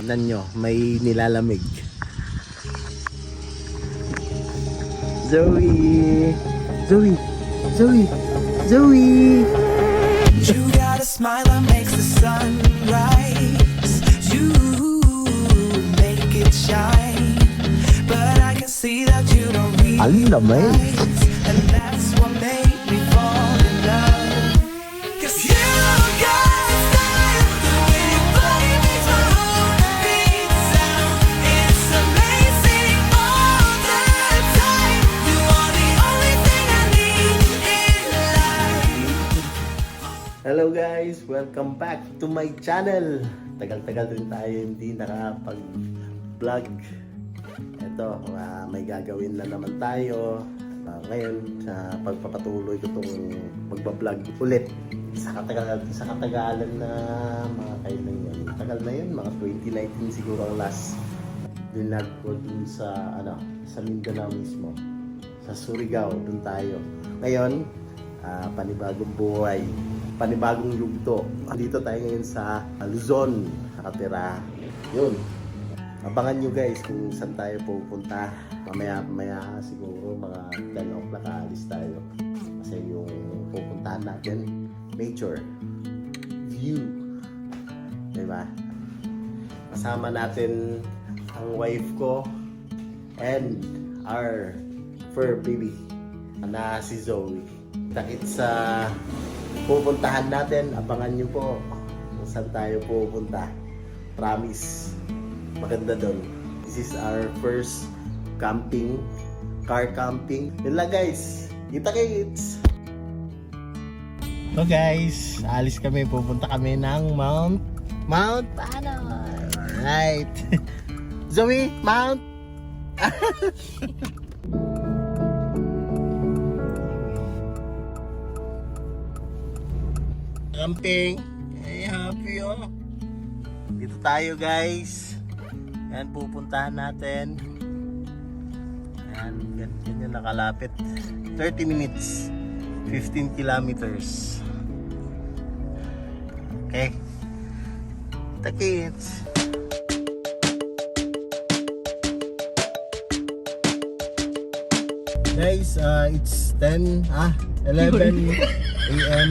Tignan nyo, may nilalamig. Zoe! Zoe! Zoe! Zoe! You got a smile that makes the sun rise. You make it shine. But I can see that you don't Ang lamay. realize. And that's what made me fall in love. 'Cause you got style. The way you body makes my heart beat sound. It's amazing all the time. You are the only thing I need in life. Hello guys! Welcome back to my channel! Tagal-tagal rin tayo hindi nakapag-vlog. Ito, may gagawin na naman tayo. Ngayon, pagpapatuloy ko itong magbablog ulit sa katagalan na mga kailan yun. Tagal na yun, mga 2019 siguro ang last vlog ko dun sa, sa Mindanao mismo. Sa Surigao, dun tayo. Ngayon, panibagong buhay, panibagong yugto. Dito tayo ngayon sa Luzon, nakatira. Yun. Abangan nyo guys kung saan tayo pupunta. Mamaya siguro mga 10 o'clock aalis tayo. Kasi yung pupuntahan natin, nature, view. Diba? Kasama natin ang wife ko and our fur baby na si Zoe. Takit sa pupuntahan natin, abangan nyo po kung saan tayo pupunta. Promise, maganda doon. This is our first camping, car camping. Yun lang guys, kita-kits! So guys, alis kami, pupunta kami ng Mount Banoy. Alright. Zoe, Mount! Camping. Ay, happy oh. Dito tayo guys. Yan, pupuntahan natin. Yan, yan yung nakalapit. 30 minutes. 15 kilometers. Okay. The kids. Guys, it's 11 a.m.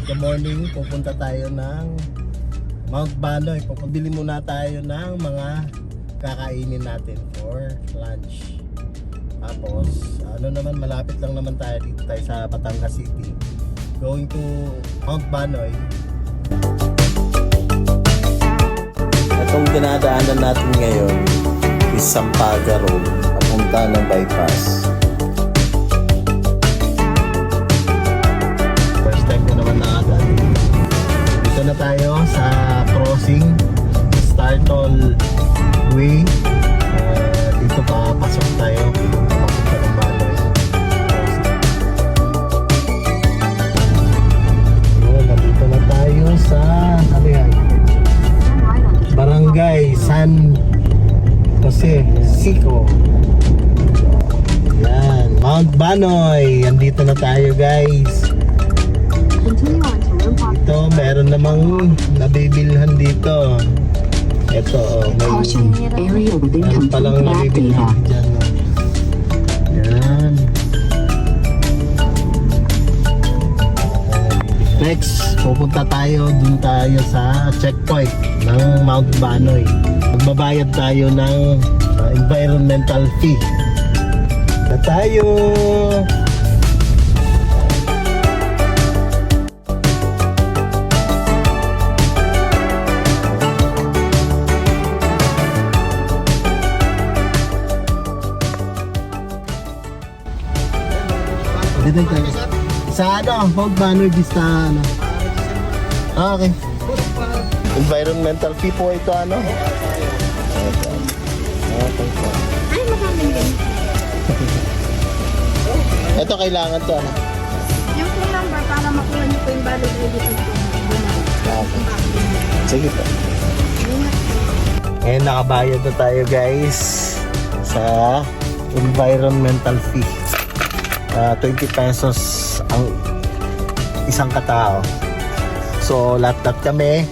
Good morning. Pupunta tayo ng Mount Banoy. Pupabili muna tayo ng mga kakainin natin for lunch. Tapos, malapit lang naman tayo dito tayo sa Batangas City. Going to Mount Banoy. Itong dinadaanan natin ngayon is Sampaga Road, papunta ng bypass. First time ko naman nakadaan. Dito na tayo sa crossing Startol Way. Dito papasok tayo papunta ng Banoy. Nandito na tayo sa Barangay San Jose Sico. Yan, Mount Banoy. Andito na tayo guys. Ito, meron namang nabibilhan dito. Ito, meron palang nabibilhan dyan. Yan. Next, pupunta tayo, dun tayo sa checkpoint ng Mount Banoy. Magbabayad tayo ng environmental fee. Na tayo! Dito tayo. Sa Mount Banoy Vista, okay. Environmental fee po ito, Okay. Ay, maraming din. Ito kailangan to, Yung phone number para makuha niyo po yung valid ID ko. Okay. Sige po. Ngayon nakabayad na tayo guys sa environmental fee. 20 pesos ang isang katao. So lahat kami,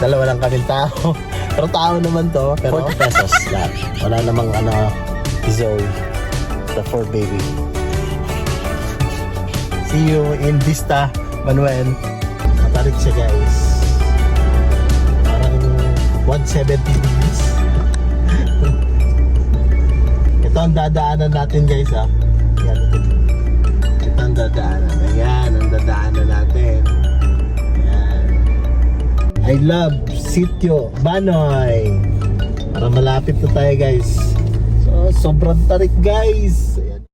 dalawa lang kaming tao. Pero tao naman to. Pero 40 pesos lahat. Wala namang Zoe. The for baby. See you in Vista, Manuel. Matarik siya guys. Parang 170 degrees. Ito ang dadaanan natin guys ha. Yan. Ito ang dadaanan. Ayan, ang dadaanan natin. Ayan. I love Sitio Banoy. Para malapit na tayo guys. So, sobrang tarik guys. Ayan.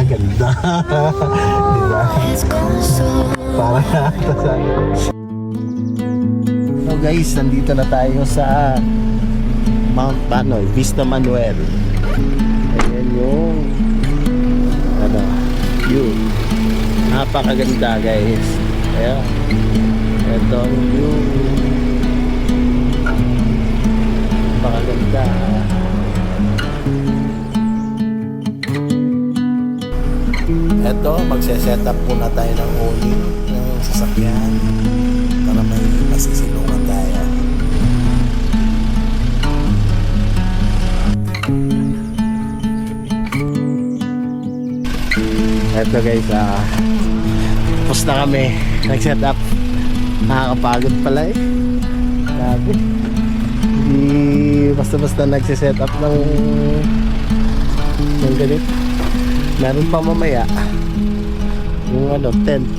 Ganda. Diba? Parang so guys, nandito na tayo sa Mount Banoy, Vista Manuel. Ayan yung view. Napakaganda guys. Ayan. Ito ang view. Napakaganda. Eto, magse-set up muna tayo ng awning ng sasakyan para may masisilungan tayo. Eto guys, tapos na kami nag-set up. Nakakapagod pala eh. Grabe. Hindi basta-basta nagse-set up ng ganito. Meron pa mamaya yung tent.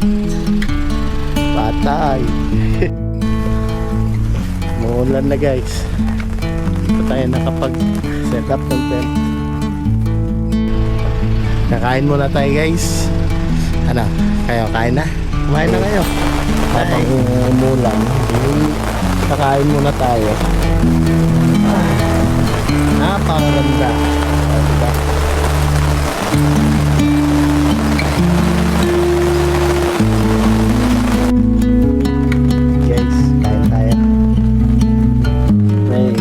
Patay. Maulan na guys. Hindi pa tayo nakapag-set up ng tent. Kakain muna tayo guys. Kayo kain na? Kumain na kayo. Habang umulan, kakain muna tayo. Napakaganda. Diba? Guys, kain tayo. Hey.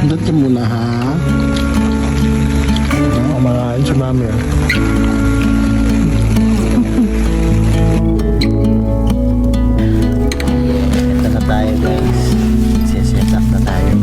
Dito muna ha. Kumakain si mami ah. Ito na tayo guys. Set up na tayo.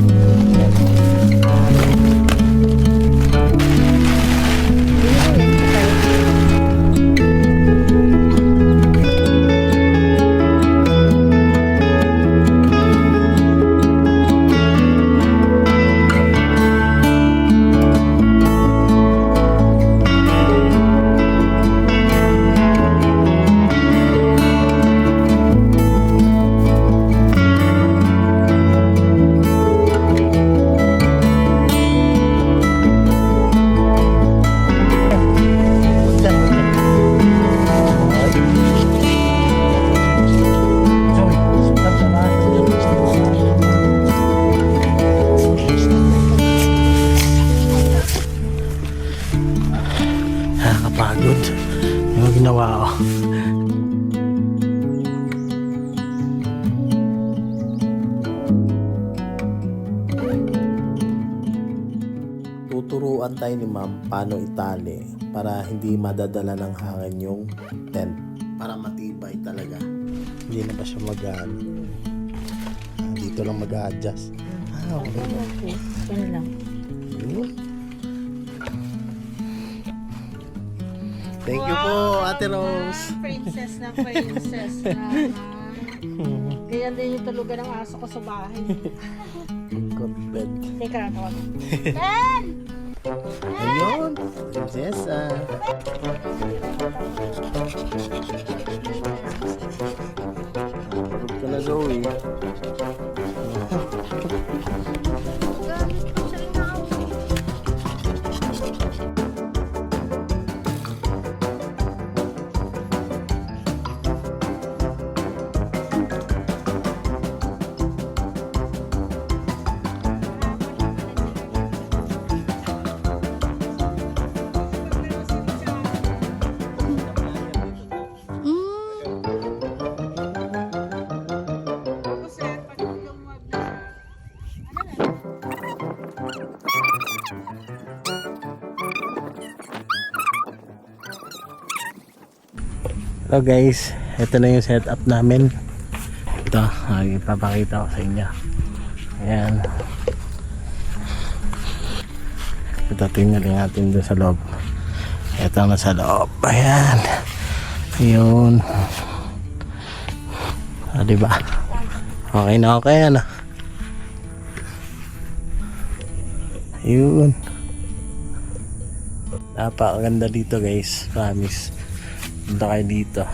Nakakapagod yung ginawa ko. Tuturuan tayo ni ma'am paano itali para hindi madadala ng hangin yung tent. Para matibay talaga. Hindi na ba siya dito lang mag-a-adjust. Okay. Yan lang. Yun. Thank you po, Ate Rose. Princess na princess naman. Ganyan din yung tulugan ng aso ko sa bahay. Good bed. Teka, ako. Ben! Ayun, prinsesa. Pagod ka na, Zoe. So guys, ito na yung setup namin. Ito, ipapakita ko sa inyo. Ayan. Ito, tingnan natin doon sa loob. Ito na sa loob. Ayan. Ayun. Diba? Okay na okay, ano? Ayun. Napakaganda dito guys, promise. Punta kayo dito.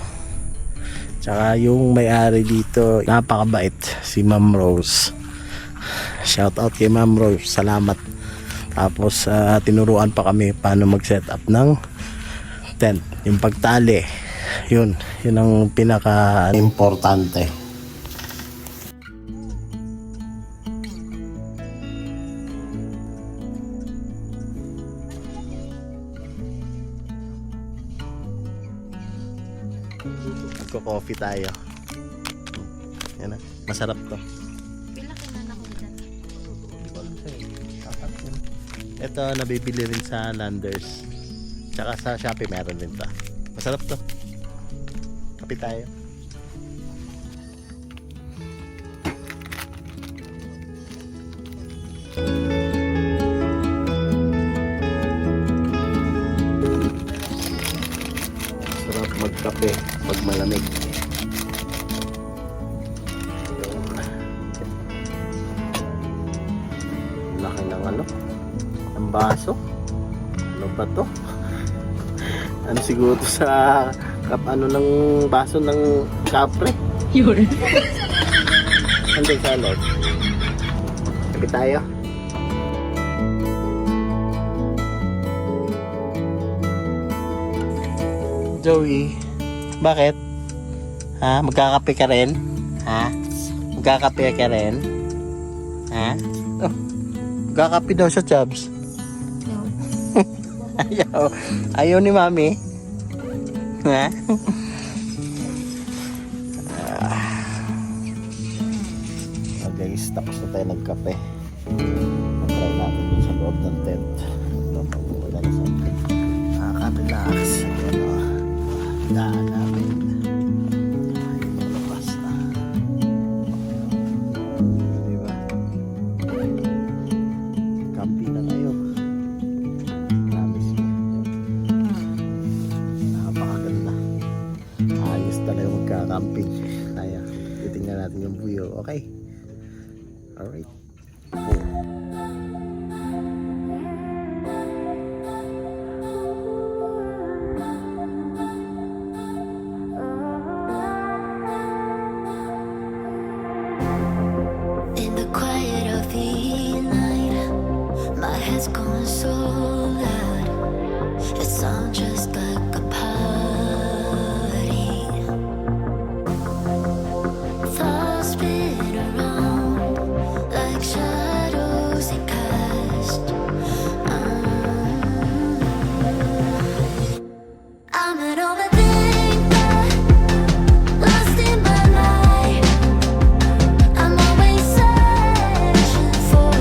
Tsaka yung may-ari dito, napakabait, si Ma'am Rose. Shout out kay Ma'am Rose, salamat. Tapos tinuruan pa kami paano mag-set up ng tent. Yung pagtali, yun ang pinaka-importante. Magko-coffee tayo. Yan na. Masarap to. Pila kinana ko dyan. Ito nabibili rin sa Landers. Tsaka sa Shopee meron din to. Masarap to. Kape tayo. Sarap magkape pag malamig. Laki ng ano? Ang baso? Ano ba to? Ano siguro to sa ano ng baso ng kapre? Yun. Andun sa loob. Kape tayo. Joey, bakit? Ha? Magkakape ka rin? Ha? Magkakape ka rin? Ha? Oh, magkakape daw siya, Chubbs. Ayaw. Ayaw ni Mami. Ha? So guys, tapos na tayo nagkape. Try natin yun sa loob ng tent. Nakaka-relax. Daan namin. Ayun yung labas na. Diba? Camping na kayo. Promise me. Napakaganda. Ayos talaga magka-camping. Kaya, titingnan natin yung view. Okay? Alright. In the quiet of the night, my head's going so loud. It sounds just like a party. Thoughts spin around like shadows they cast. I'm an overthinker, lost in my life. I'm always searching for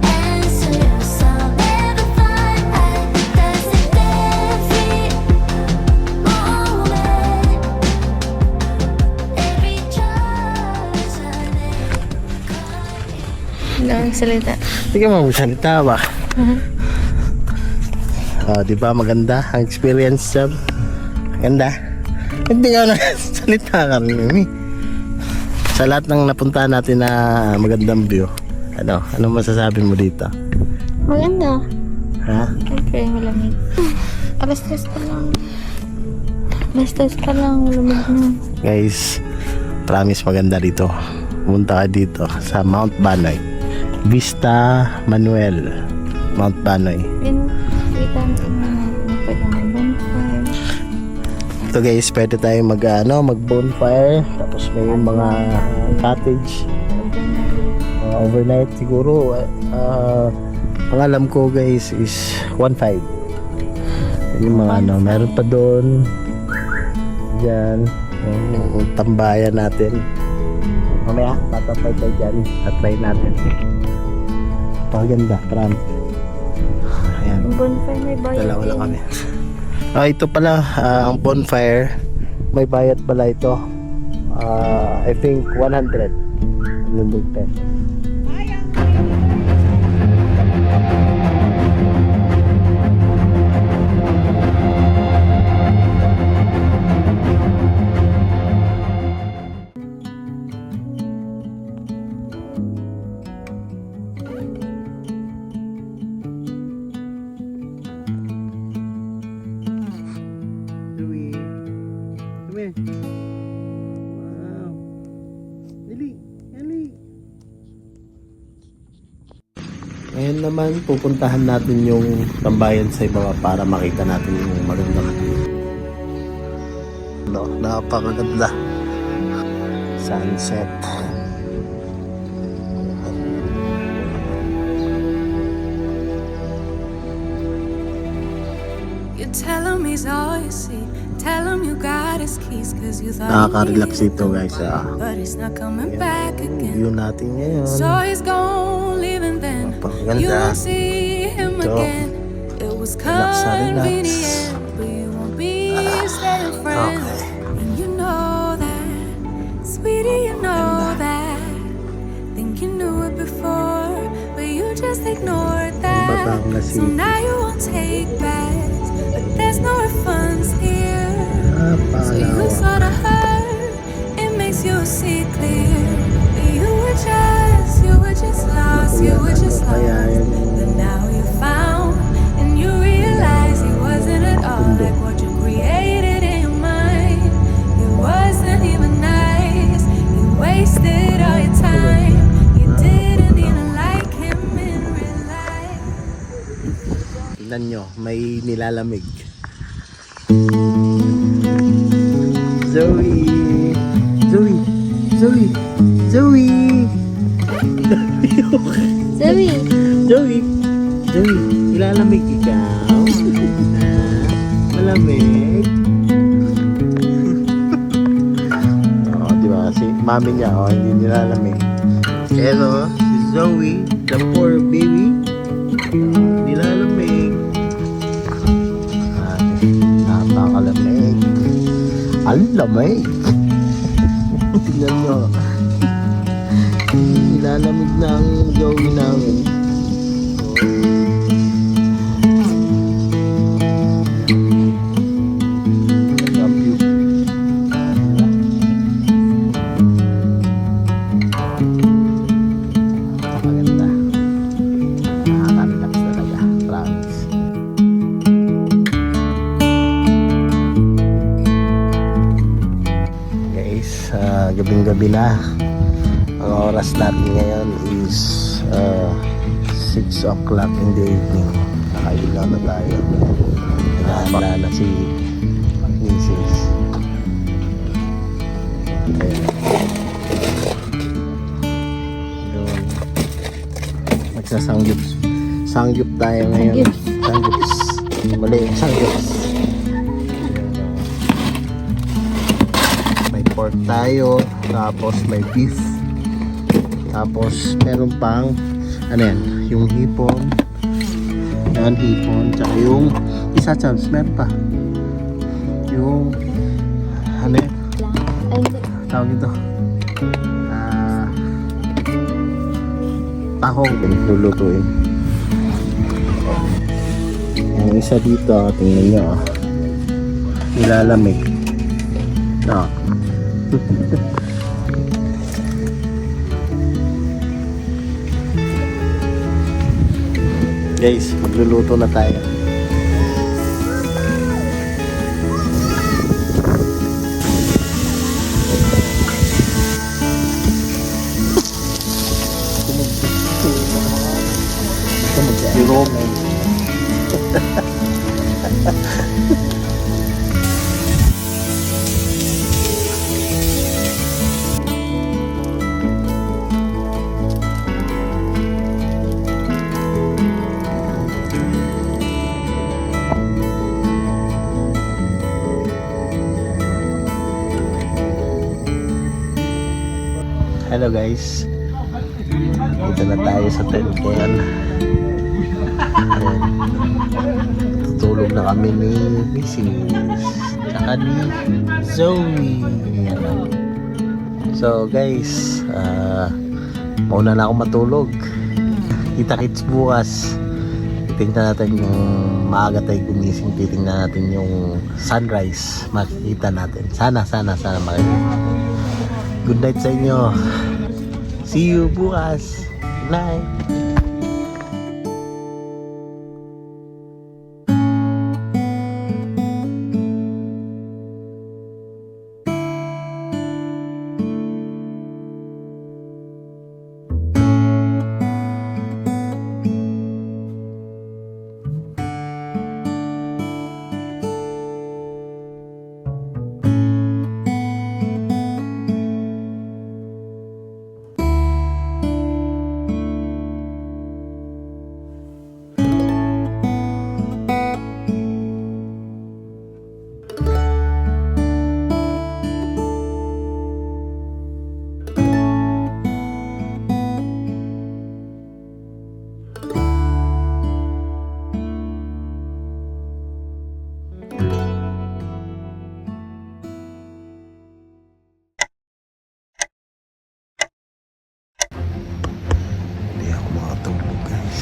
answers I'll never find. That's a every moment, every choice I make. Ilang salita. Sige mo, salita ba? Di ba maganda ang experience, Chub? Maganda? Hindi ka na salita ka rin, Mimi. Sa lahat ng napuntahan natin na magandang view, ano masasabi mo dito? Maganda. Ha? Siyempre, malamig. Alas 3 pa lang. Alas 3 pa lang, malamig na. Guys, promise maganda dito. Pumunta ka dito sa Mount Banoy. Vista Manuel, Mount Banoy. Kita natin pwede mag-bonfire. Ito guys, pwede tayo mag-bonfire. Tapos may mga cottage. Overnight siguro. Ang alam ko guys is 1.5. Yung mga meron pa doon. Diyan. Yung tambayan natin. Mamaya, tatapay tayo dyan. Tatry natin. Paganda, pram. Ayan. Bonfire may bayan Dalawa lang din. kami. Ito pala ang bonfire. may bayad pala ito. I think 100 pesos. Louie, come here. Wow. Dali, dali. Ngayon naman, pupuntahan natin yung tambayan sa ibaba para makita natin yung magandang no, napakaganda sunset. You tell him he's all you see. Tell him you got his keys cause you thought Nakaka-relax ito guys. but he's not coming back again. View natin ngayon. So he's gone, leaving then. Napakaganda. You won't see him Ito. again. It was Relax na relax. convenient, but you won't be staying friends. Okay. And you know that, sweetie, you know that. Think you knew it before, but you just ignored that. Batangas So City. now you won't take backs, but there's no refunds here. So you Napakalawa. sort of hurt, it makes you see clear. But you were just lost, you were just Kaya lost. yan. But now you found, and you realize he wasn't at all like what you created in your mind. He wasn't even nice, you wasted all your time. You didn't even like him in real life. Tingnan nyo, may nilalamig. Zoe! Zoe! Zoe! Zoe! Sabi, Zoe! Zoe! Nilalamig ikaw? Malamig? Oo, diba? Si mami niya, hindi nilalamig. Pero, si Zoe, the poor baby, nilalamig. Napakalamig. Ang lamig. Tingnan nyo. Nilalamig na ang Zoe namin. Love you. Maganda. Nakaka-relax talaga. Promise. Guys, gabing-gabi na. Ang oras natin ngayon is 6 o'clock in the evening. Nakailaw na tayo. Nakahanda na si Mrs. Ayan. Yun. Magsasangyup. Sangyup tayo ngayon. Sangyups. Mali, sangyups. May pork tayo. Tapos may beef. Tapos meron pang ano yan, yung hipon. Yan, hipon. Tsaka yung isa chance, meron pa. Yung ano yan, tawag ito. Tahong lulutuin. Yung isa dito, tingnan nyo. Nilalamig. No. Guys, magluluto na tayo. Jerome. Hello guys. Dito na tayo sa tent ngayon. Ayan. Tutulog na kami ni Mrs. Tsaka tsaka ni Zoe. Yan. So guys, mauna na ako matulog. Kita-kits bukas. Titingnan natin yung maaga tayo gumising. Titingnan natin yung sunrise. Makikita natin. Sana makikita. Good night sa inyo. See you bukas. Good night. Hindi ako makatulog guys.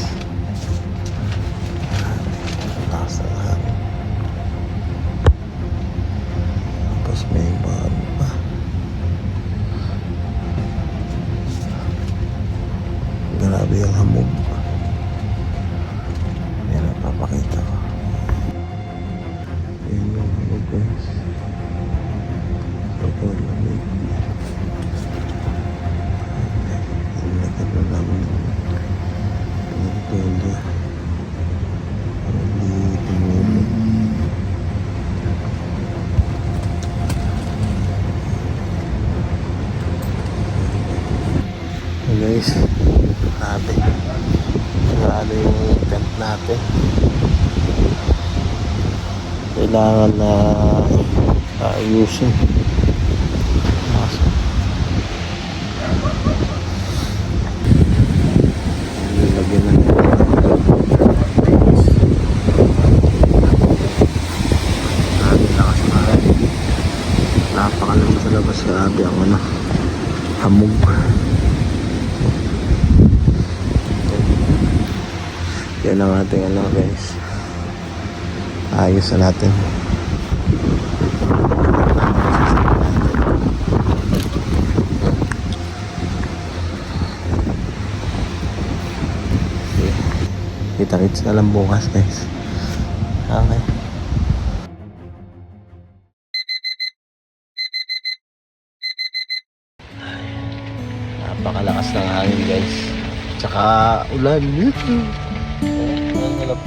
Lakas ng hangin. Tapos may bahan pa. Grabe ang hamog. Yan ang papakita ko. Yan yung hamog guys. Sobrang lamig. Lagyan na namin ng tolda. Hindi tumulog. So guys, grabe yung tent natin. Kailangan na ayusin. Lagyan na napakalamig sa labas. Grabe ang hamog. Yan ang ating guys. Ayos na natin. Kita-kits na lang bukas guys. Okay. Napakalakas ng hangin guys. Tsaka ulan. Ang halap.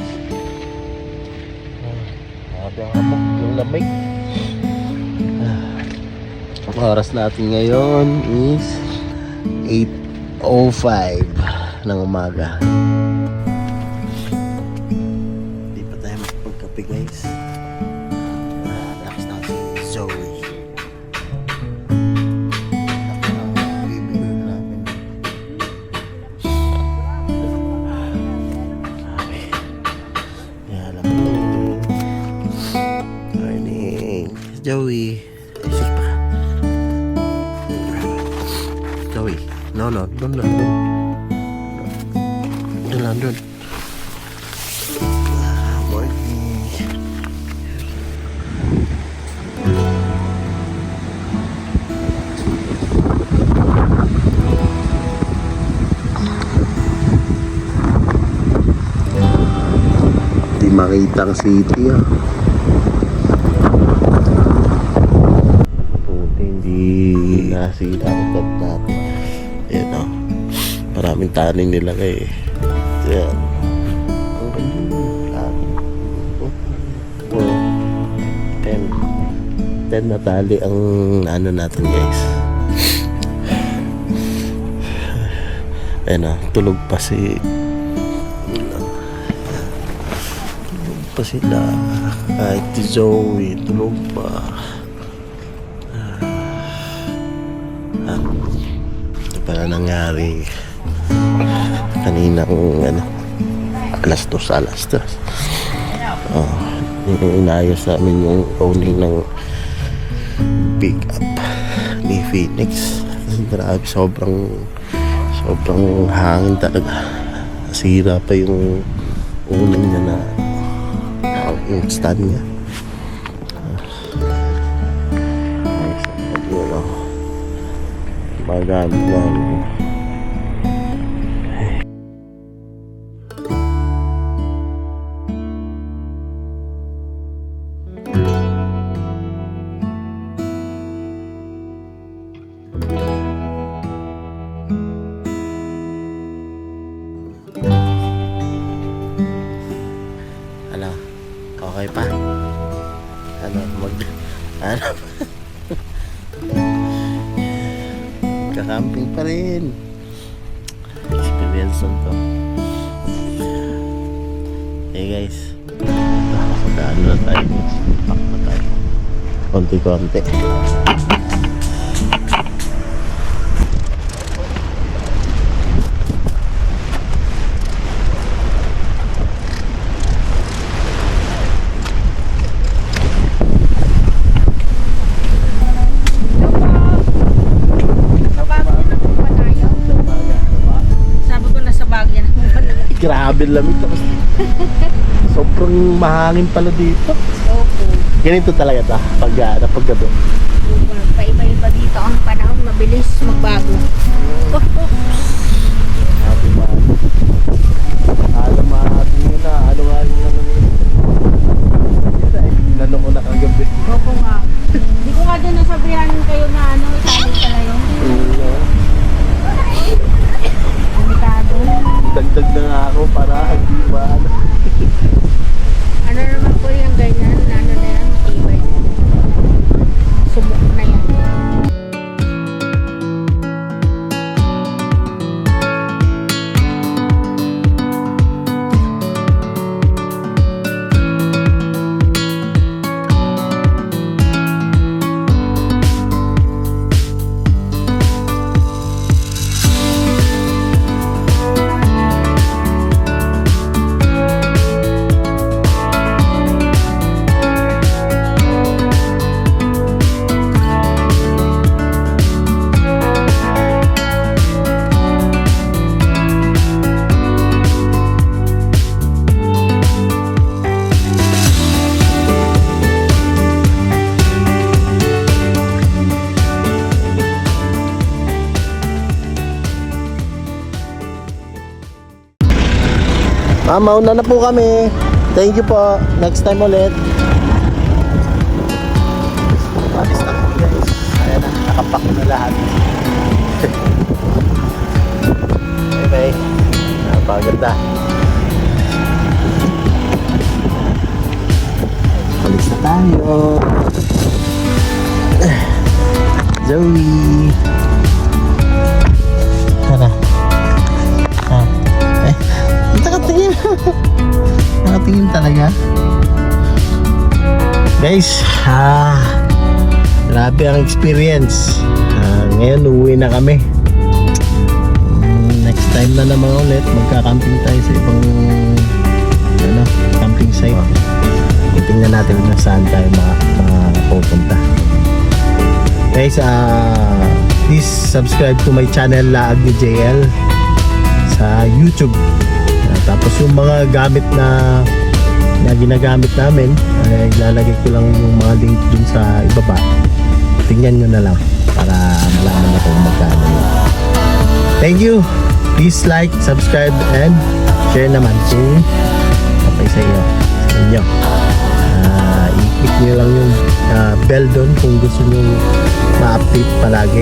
Grabe ang hamog. Yung lamig. Ang oras natin ngayon is 8:05 ng umaga. Guys, lakas na si Zoe. Baby girl namin. Okay. Yan lang. Morning. Joey. Sus pa. Joey. No. Doon lang. Makita ang city Buti hindi nasira ang tent natin. Yan maraming taning nilagay. Yan. Oh, 10 na tali ang natin guys. Ayan tulog pa sila. Kahit si Zoe tulog pa. Ito pala nangyari kaninang alas 2. Inayos namin yung owning ng pick up ni Phoenix. Grabe, sobrang hangin talaga. Nasira pa yung unan niya na yung stand niya. Magandang ano, okay pa? Ano, ano? Kakamping pa rin. Experience to. Hey guys, magkaano na tayo. Pack na tayo. Konti-konti. Sabi ko nasa Baguio na mo pala. Grabe lamig. Tapos sobrang mahangin pala dito. Opo. Ganito talaga ta pag gabi. Paiba-iba dito ang panahon. Mabilis magbago. Happy man. Alam mahati nyo na. Ano nga yung nano ko na kagabi. Opo nga. Hindi ko nga din nasabihan kayo na ano, isali pala yun. Delikado. Dagdag na nga ako para hindi ba Ano naman po yung ganyan, ano na yan, ibay. Subok na yan. mauna na po kami. Thank you po. Next time ulit. Malis na po guys. Ayan na. Nakapak na lahat. Bye bye. Napaganda. Malis na tayo. Zoe. Tara. Nakatingin. Nakatingin talaga. Guys, grabe ang experience. Ngayon uwi na kami. Next time na naman ulit magka-camping tayo sa ibang camping site. Tingnan natin kung saan tayo mapupunta. Guys, please subscribe to my channel Laag ni JL sa YouTube. Tapos yung mga gamit na ginagamit namin ay ilalagay ko lang yung mga link dun sa ibaba. Tingnan nyo na lang para malaman na kung magkano yun. Thank you. Please like, subscribe, and share naman kung kapay sa inyo. I-click nyo lang yung bell dun kung gusto nyo ma-update palagi.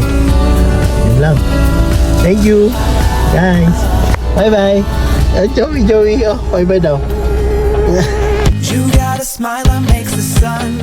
Yun lang. Thank you guys. Bye bye. Joey, oh, bye bye daw. You got a smile that makes the sun